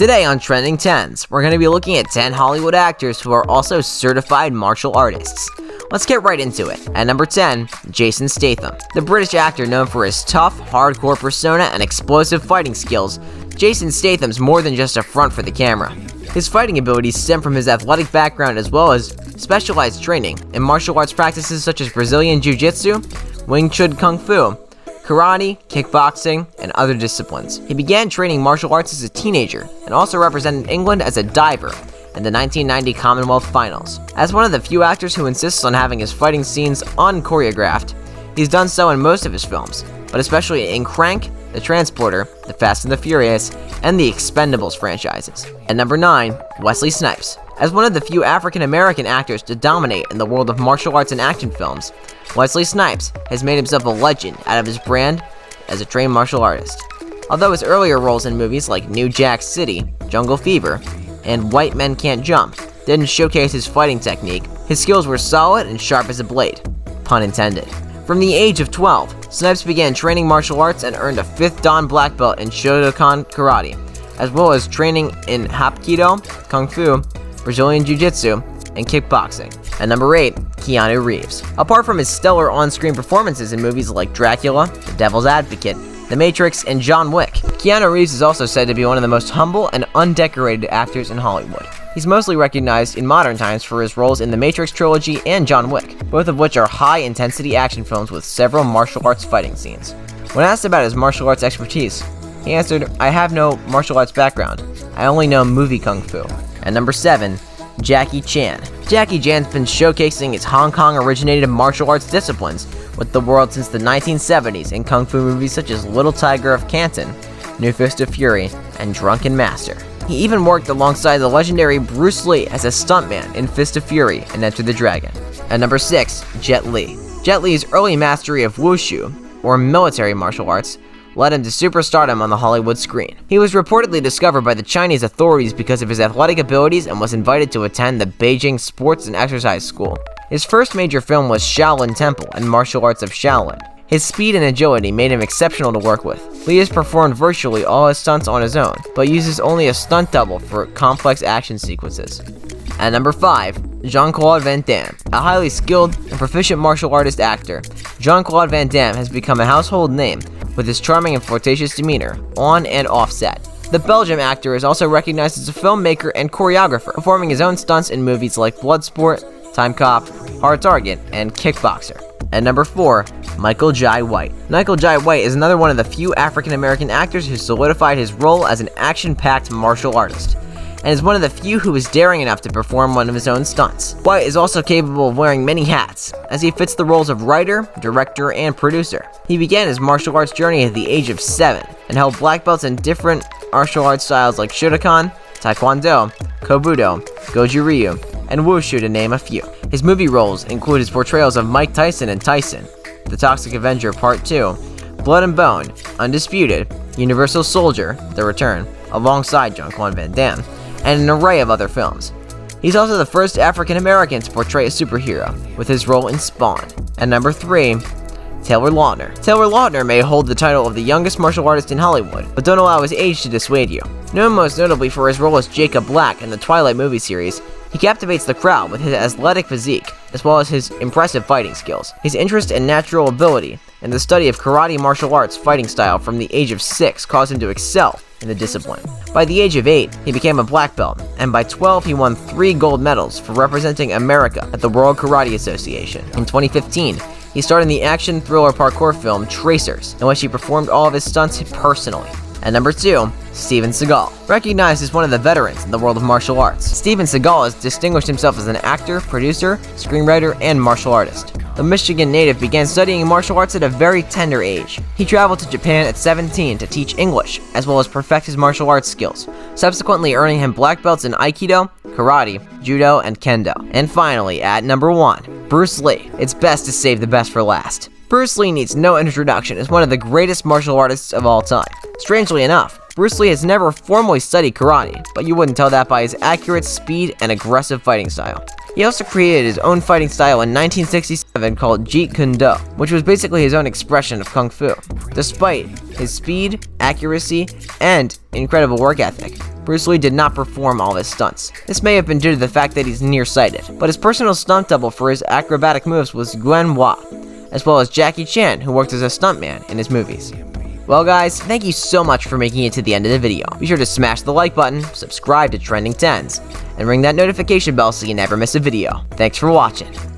Today on Trending 10s, we're going to be looking at 10 Hollywood actors who are also certified martial artists. Let's get right into it. At number 10, Jason Statham. The British actor known for his tough, hardcore persona and explosive fighting skills, Jason Statham's more than just a front for the camera. His fighting abilities stem from his athletic background as well as specialized training in martial arts practices such as Brazilian Jiu-Jitsu, Wing Chun Kung Fu, karate, kickboxing, and other disciplines. He began training martial arts as a teenager and also represented England as a diver in the 1990 Commonwealth Finals. As one of the few actors who insists on having his fighting scenes unchoreographed, he's done so in most of his films, but especially in Crank, The Transporter, The Fast and the Furious, and the Expendables franchises. At number 9, Wesley Snipes. As one of the few African-American actors to dominate in the world of martial arts and action films, Wesley Snipes has made himself a legend out of his brand as a trained martial artist. Although his earlier roles in movies like New Jack City, Jungle Fever, and White Men Can't Jump didn't showcase his fighting technique, his skills were solid and sharp as a blade. Pun intended. From the age of 12, Snipes began training martial arts and earned a 5th Dan black belt in Shotokan karate, as well as training in Hapkido, Kung Fu, Brazilian Jiu-Jitsu, and kickboxing. At number 8, Keanu Reeves. Apart from his stellar on-screen performances in movies like Dracula, The Devil's Advocate, The Matrix, and John Wick, Keanu Reeves is also said to be one of the most humble and undecorated actors in Hollywood. He's mostly recognized in modern times for his roles in The Matrix trilogy and John Wick, both of which are high-intensity action films with several martial arts fighting scenes. When asked about his martial arts expertise, he answered, "I have no martial arts background. I only know movie kung fu." At number 7, Jackie Chan. Jackie Chan's been showcasing his Hong Kong-originated martial arts disciplines with the world since the 1970s in kung fu movies such as Little Tiger of Canton, New Fist of Fury, and Drunken Master. He even worked alongside the legendary Bruce Lee as a stuntman in Fist of Fury and Enter the Dragon. At number 6, Jet Li. Jet Li's early mastery of wushu, or military martial arts, led him to superstardom on the Hollywood screen. He was reportedly discovered by the Chinese authorities because of his athletic abilities and was invited to attend the Beijing Sports and Exercise School. His first major film was Shaolin Temple and Martial Arts of Shaolin. His speed and agility made him exceptional to work with. Li has performed virtually all his stunts on his own, but uses only a stunt double for complex action sequences. At number 5, Jean-Claude Van Damme. A highly skilled and proficient martial artist actor, Jean-Claude Van Damme has become a household name with his charming and flirtatious demeanor, on and off set. The Belgian actor is also recognized as a filmmaker and choreographer, performing his own stunts in movies like Bloodsport, Time Cop, Hard Target, and Kickboxer. At number 4, Michael Jai White. Michael Jai White is another one of the few African-American actors who solidified his role as an action-packed martial artist, and is one of the few who is daring enough to perform one of his own stunts. White is also capable of wearing many hats, as he fits the roles of writer, director, and producer. He began his martial arts journey at the age of 7, and held black belts in different martial arts styles like Shotokan, Taekwondo, Kobudo, Goju Ryu, and Wushu to name a few. His movie roles include his portrayals of Mike Tyson in Tyson, The Toxic Avenger Part 2, Blood and Bone, Undisputed, Universal Soldier, The Return, alongside Jean-Claude Van Damme, and an array of other films. He's also the first African-American to portray a superhero, with his role in Spawn. At number 3, Taylor Lautner. Taylor Lautner may hold the title of the youngest martial artist in Hollywood, but don't allow his age to dissuade you. Known most notably for his role as Jacob Black in the Twilight movie series, he captivates the crowd with his athletic physique, as well as his impressive fighting skills. His interest and natural ability in the study of karate martial arts fighting style from the age of 6 caused him to excel in the discipline. By the age of 8, he became a black belt, and by 12 he won 3 gold medals for representing America at the World Karate Association. In 2015, he starred in the action thriller parkour film Tracers, in which he performed all of his stunts personally. At number 2, Steven Seagal. Recognized as one of the veterans in the world of martial arts, Steven Seagal has distinguished himself as an actor, producer, screenwriter, and martial artist. The Michigan native began studying martial arts at a very tender age. He traveled to Japan at 17 to teach English, as well as perfect his martial arts skills, subsequently earning him black belts in Aikido, Karate, Judo, and Kendo. And finally, at number 1, Bruce Lee. It's best to save the best for last. Bruce Lee needs no introduction as one of the greatest martial artists of all time. Strangely enough, Bruce Lee has never formally studied karate, but you wouldn't tell that by his accurate speed and aggressive fighting style. He also created his own fighting style in 1967 called Jeet Kune Do, which was basically his own expression of Kung Fu. Despite his speed, accuracy, and incredible work ethic, Bruce Lee did not perform all of his stunts. This may have been due to the fact that he's nearsighted, but his personal stunt double for his acrobatic moves was Gwen Hua, as well as Jackie Chan, who worked as a stuntman in his movies. Well guys, thank you so much for making it to the end of the video. Be sure to smash the like button, subscribe to Trending 10s, and ring that notification bell so you never miss a video. Thanks for watching.